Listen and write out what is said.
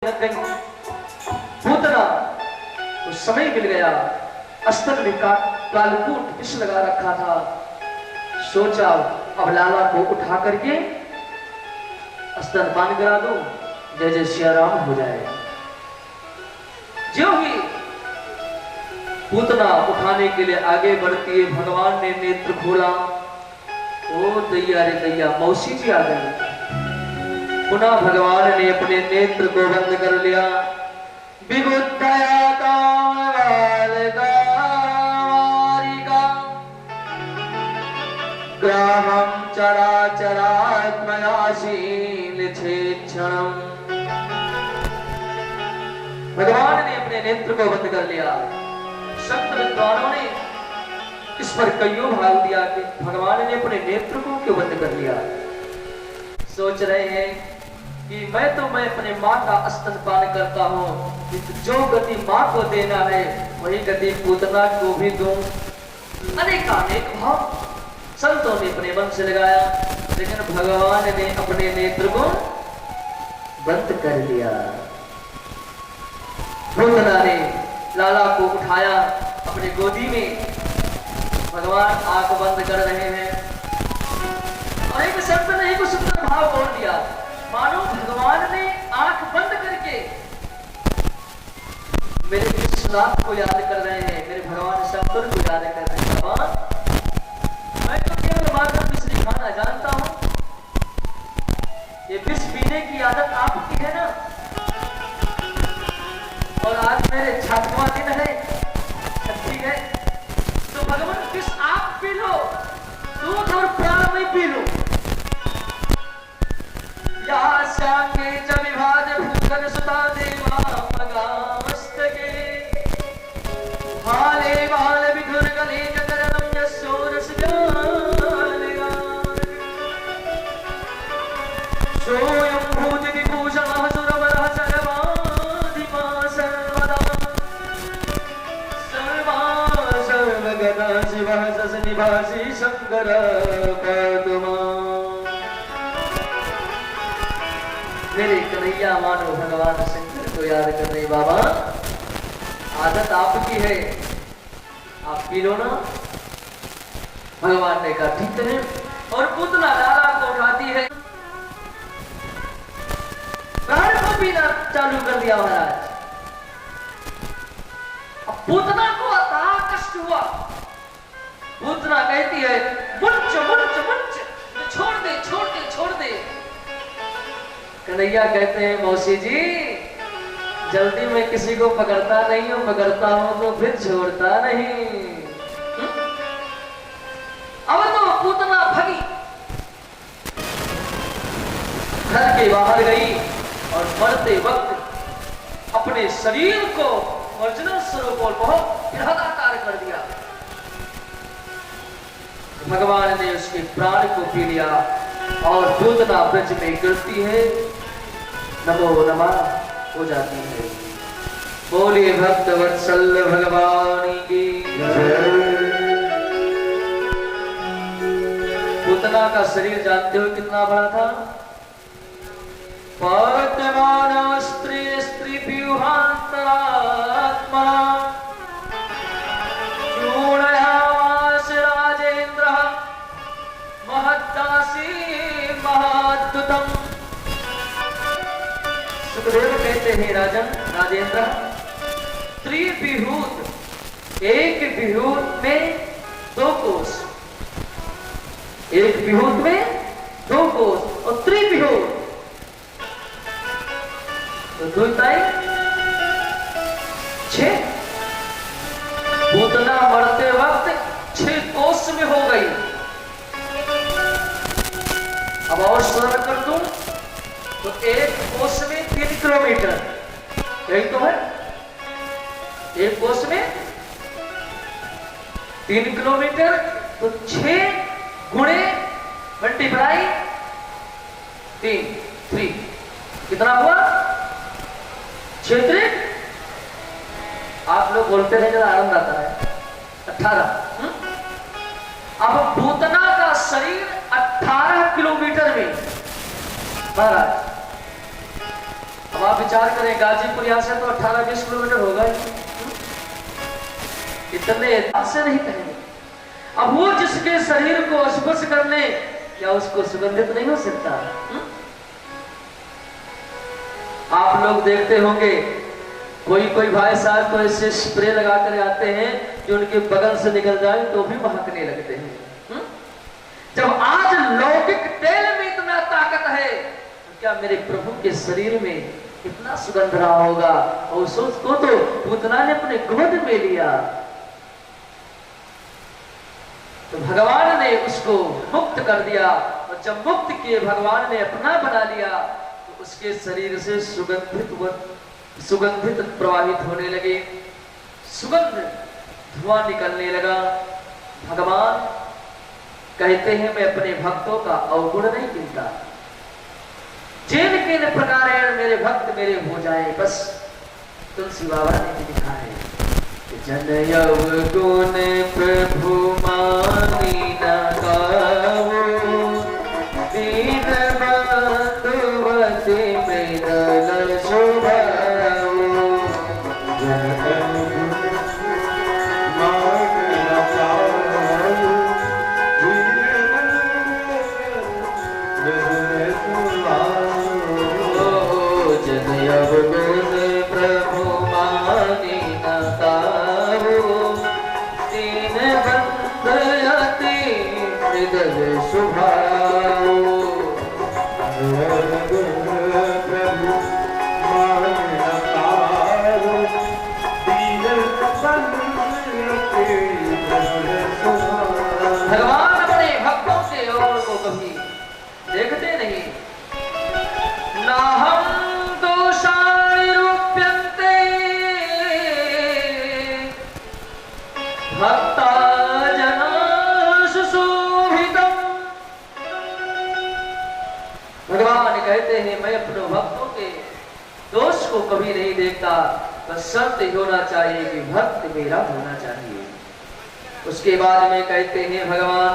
लग गई। पूतना उस समय मिल गया, अस्तर में कालकूट विष लगा रखा था। सोचा अब लाला को उठा करके स्तनपान करा दो, जय जय सिया राम हो जाए। जो ही पूतना उठाने के लिए आगे बढ़ती है, भगवान ने नेत्र खोला। ओ दैया रे दैया, मौसी जी आ गई। पुनः भगवान ने अपने नेत्र को बंद कर लिया। विबुद्धया कामवालका ग्रामं चराचरात्मयाशील छेक्षणम्। भगवान ने अपने नेत्र को बंद कर लिया। संत विद्वानों ने इस पर कईयों भाग दिया कि भगवान ने अपने नेत्र को क्यों बंद कर लिया। सोच रहे हैं कि मैं अपने माँ का स्तनपान करता हूँ, जो गति माँ को देना है वही गति पूतना को भी दूं। अनेकानेक भाव संतों ने अपने मन से लगाया, लेकिन भगवान ने अपने नेत्र को बंद कर लिया। पूतना ने लाला को उठाया अपनी गोदी में। भगवान आंख बंद कर रहे हैं और एक संत ने एक सुंदर भाव बोल दिया, मानो भगवान ने आंख बंद करके मेरे विश्वनाथ को याद कर रहे हैं, मेरे भगवान शंकर को याद कर रहे हैं। भगवान, मैं तो केवल मात्र मिश्री खाना जानता हूं, ये विष पीने की आदत आपकी है ना। और आज मेरे छठवां दिन है, ठीक है, तो भगवान विष आप पी लो, दूध और प्राण में पी लो। या सांगे च विभाज भूखन सुता देवा मगामस्तके हाले बाल विधुर गले जगरम यशोरस जालेगा सोयं भूज विभूषणः सुरवरः सर्वाधिपा सर्वदा सर्वगदा शिवः ससनिवासी शंकर पद्मा। मेरे कन्हैया मानो भगवान शंकर को याद कर रहे। बाबा, आदत आपकी है, आप पी लो ना। भगवान ने कहा ठीक है, और पूतना लाला को उठाती है, प्राण को पीना चालू कर दिया महाराज। अब पूतना को अथाह कष्ट हुआ। पूतना कहती है मुंच मुंच मुंच, छोड़ दे छोड़ दे छोड़ दे। कन्हैया कहते हैं मौसी जी, जल्दी मैं किसी को पकड़ता नहीं हूं, पकड़ता हूं तो फिर छोड़ता नहीं। अब तो पूतना भगी, घर के बाहर गई और मरते वक्त अपने शरीर को ओरिजिनल स्वरूप और बहुत निराकार कर दिया। भगवान ने उसके प्राण को पी लिया और पूतना ब्रज में गिरती है, नमो नमः हो जाती है। बोलिए भक्त वत्सल भगवान की जय। पूतना का शरीर जानते हो कितना बड़ा था? पद्माना स्त्री स्त्री व्यूहांतरात्मा चूड़यामास राजेंद्र महत्तासी महाद्भुतम। सुखदेव कहते हैं राजन राजेंद्र, त्रिविभूत, एक विभूत में दो कोष, एक विभूत में दो कोष और त्रिविभूत तो दुलताई 6। पूतना मरते वक्त 6 कोष में हो गई। अब और सरल कर दूं तो एक कोष में 3 किलोमीटर, यही तो है, एक कोष में 3 किलोमीटर, तो 6 गुणे मल्टीप्लाई 3 कितना हुआ? 6 आप लोग बोलते रहे जरा आनंद आता है। 18। अब पूतना का शरीर 18 किलोमीटर में महाराज। अब आप विचार करें, गाजीपुर यहाँ से तो 18-20 किलोमीटर होगा ही, इतने से नहीं कहेंगे। अब वो जिसके शरीर को स्पर्श कर ले, क्या उसको सुगंधित नहीं हो सकता? आप लोग देखते होंगे कोई भाई साहब तो ऐसे स्प्रे लगा कर आते हैं जो उनके बगल से निकल जाए तो भी महकने लगते हैं। जब आज लौकिक तेल में इतना ताकत है, तो क्या मेरे प्रभु के शरीर में कितना सुगंध रहा होगा। और उसको तो पूतना ने अपने गोद में लिया, तो भगवान ने उसको मुक्त कर दिया। और जब मुक्त किए भगवान ने अपना बना लिया, तो उसके शरीर से सुगंधित प्रवाहित होने लगे, सुगंध धुआं निकलने लगा। भगवान कहते हैं मैं अपने भक्तों का अवगुण नहीं गिनता, जिन किन प्रकार मेरे भक्त मेरे हो जाए। बस तुलसी बाबा ने भी लिखा है, जन अवगुण प्रभु मानी न गावो, दीन बंधुवति मृदल शोभाओ। जन अवगुण मानी न गावो, दीन बंधुवति जन अवगुण प्रभु मानी न गावो, दीन बंधुवति मृदल शोभाओ। भगवान अपने भक्तों से और को कभी देखते नहीं। ना हम दोषाणि रूप्यन्ते भक्ता जनासु शोभितम्। भगवान कहते हैं मैं अपने भक्तों के दोष को कभी नहीं देखता, बस शर्त होना चाहिए कि भक्त मेरा होना चाहिए। उसके बाद में कहते हैं भगवान